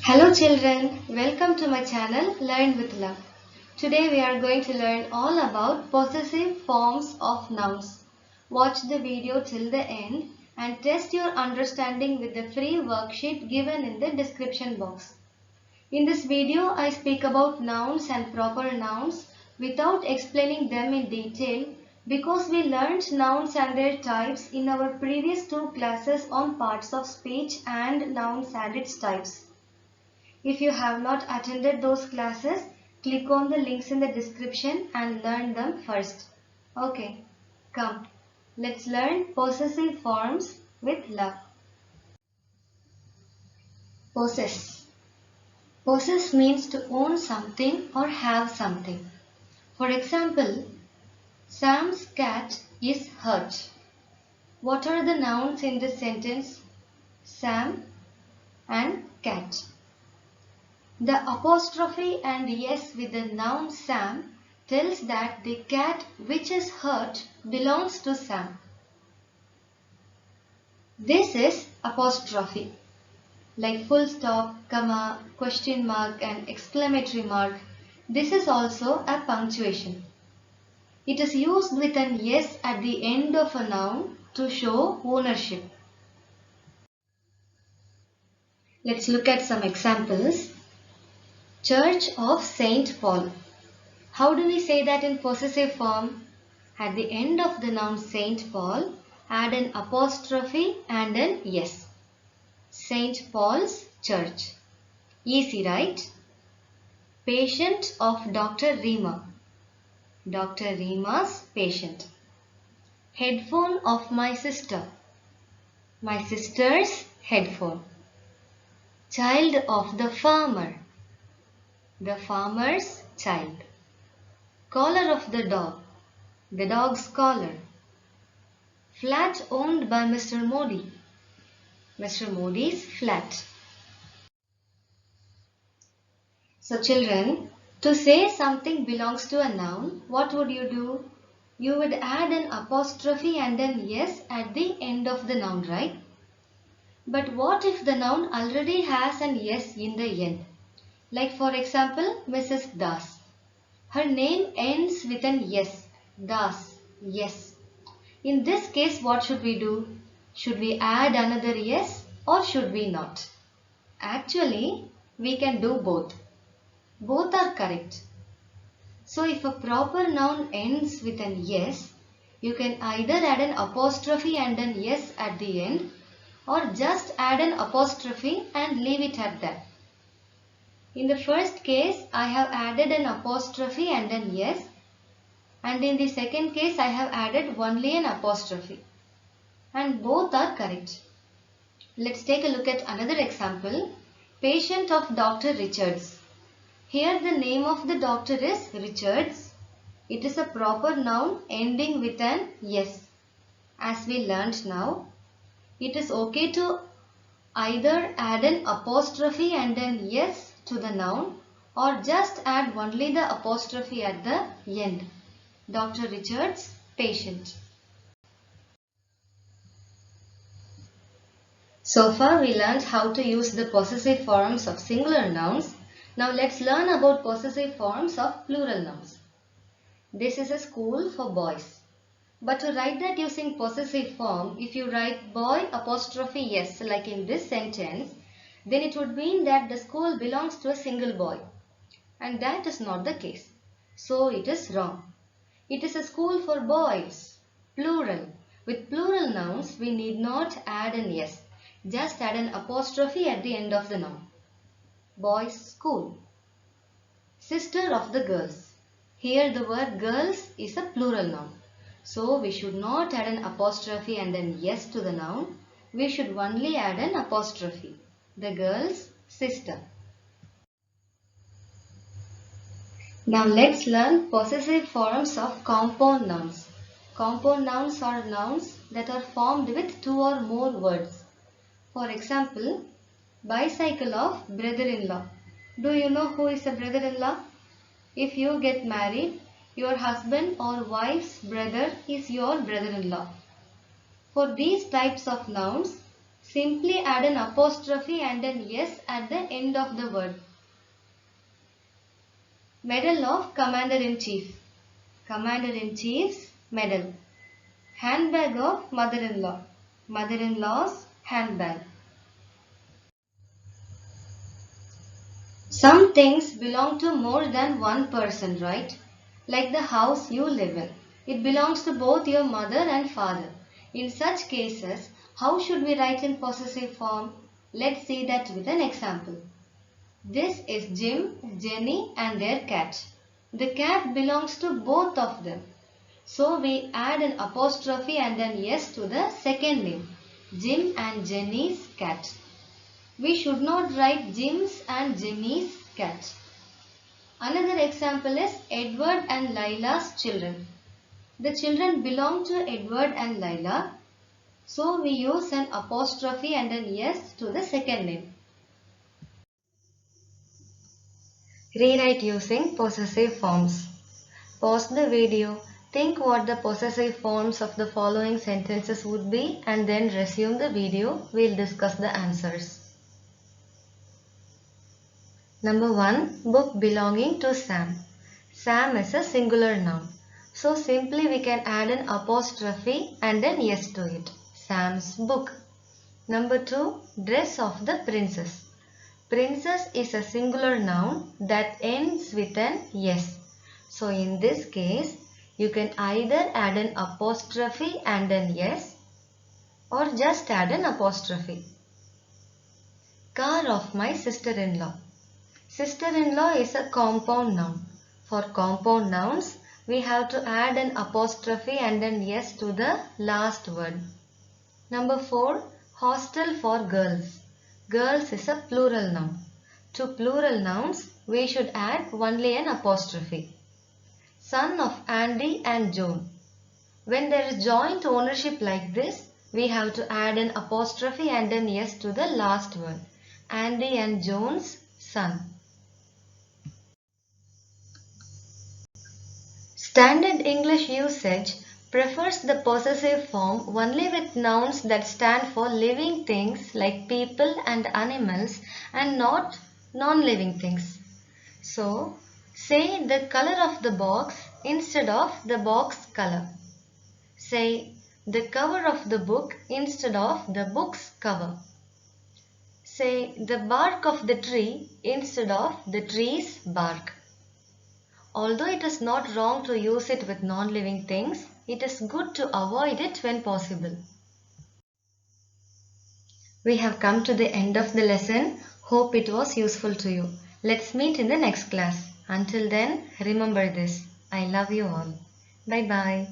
Hello children, welcome to my channel Learn with Love. Today we are going to learn all about possessive forms of nouns. Watch the video till the end and test your understanding with the free worksheet given in the description box. In this video I speak about nouns and proper nouns without explaining them in detail because we learned nouns and their types in our previous two classes on parts of speech and nouns and its types. If you have not attended those classes, click on the links in the description and learn them first. Okay, come. Let's learn possessive forms with love. Possess. Possess means to own something or have something. For example, Sam's cat is hurt. What are the nouns in this sentence? Sam and cat. The apostrophe and s with the noun Sam tells that the cat which is hurt belongs to Sam. This is apostrophe, like full stop, comma, question mark and exclamatory mark. This is also a punctuation. It is used with an s at the end of a noun to show ownership. Let's look at some examples. Church of Saint Paul. How do we say that in possessive form? At the end of the noun Saint Paul, add an apostrophe and an s. Saint Paul's Church. Easy, right? Patient of Dr. Rima. Dr. Rima's patient. Headphone of my sister. My sister's headphone. Child of the farmer. The farmer's child. Collar of the dog. The dog's collar. Flat owned by Mr. Modi. Mr. Modi's flat. So children, to say something belongs to a noun, what would you do? You would add an apostrophe and an s at the end of the noun, right? But what if the noun already has an s in the end? Like for example, Mrs. Das. Her name ends with an s. Das. Yes. In this case, what should we do? Should we add another yes or should we not? Actually, we can do both. Both are correct. So if a proper noun ends with an yes, you can either add an apostrophe and an yes at the end or just add an apostrophe and leave it at that. In the first case, I have added an apostrophe and an yes, and in the second case, I have added only an apostrophe. And both are correct. Let's take a look at another example. Patient of Dr. Richards. Here the name of the doctor is Richards. It is a proper noun ending with an yes. As we learnt now, it is okay to either add an apostrophe and an yes to the noun or just add only the apostrophe at the end. Dr. Richards, patient. So far we learned how to use the possessive forms of singular nouns. Now let's learn about possessive forms of plural nouns. This is a school for boys. But to write that using possessive form, if you write boy apostrophe yes like in this sentence, then it would mean that the school belongs to a single boy. And that is not the case. So it is wrong. It is a school for boys, plural. With plural nouns, we need not add an yes. Just add an apostrophe at the end of the noun. Boys' school. Sister of the girls. Here the word girls is a plural noun. So we should not add an apostrophe and then yes to the noun. We should only add an apostrophe. The girl's sister. Now let's learn possessive forms of compound nouns. Compound nouns are nouns that are formed with two or more words. For example, bicycle of brother-in-law. Do you know who is a brother-in-law? If you get married, your husband or wife's brother is your brother-in-law. For these types of nouns, Simply add an apostrophe and an S at the end of the word. Medal of Commander-in-Chief. Commander-in-Chief's medal. Handbag of mother-in-law. Mother-in-law's handbag. Some things belong to more than one person, right? Like the house you live in. It belongs to both your mother and father. In such cases, how should we write in possessive form? Let's see that with an example. This is Jim, Jenny and their cat. The cat belongs to both of them. So we add an apostrophe and an S to the second name, Jim and Jenny's cat. We should not write Jim's and Jenny's cat. Another example is Edward and Lila's children. The children belong to Edward and Lila, so we use an apostrophe and an S to the second name. Rewrite using possessive forms. Pause the video, think what the possessive forms of the following sentences would be and then resume the video. We'll discuss the answers. Number 1. Book belonging to Sam. Sam is a singular noun. So simply we can add an apostrophe and an S to it. Sam's book. Number 2. Dress of the princess. Princess is a singular noun that ends with an S. So in this case, you can either add an apostrophe and an S or just add an apostrophe. Car of my sister-in-law. Sister-in-law is a compound noun. For compound nouns, we have to add an apostrophe and an S to the last word. Number 4. Hostel for girls. Girls is a plural noun. To plural nouns, we should add only an apostrophe. Son of Andy and Joan. When there is joint ownership like this, we have to add an apostrophe and an S to the last word. Andy and Joan's son. Standard English usage prefers the possessive form only with nouns that stand for living things like people and animals and not non-living things. So, say the color of the box instead of the box color. Say the cover of the book instead of the book's cover. Say the bark of the tree instead of the tree's bark. Although it is not wrong to use it with non-living things, it is good to avoid it when possible. We have come to the end of the lesson. Hope it was useful to you. Let's meet in the next class. Until then, remember this. I love you all. Bye-bye.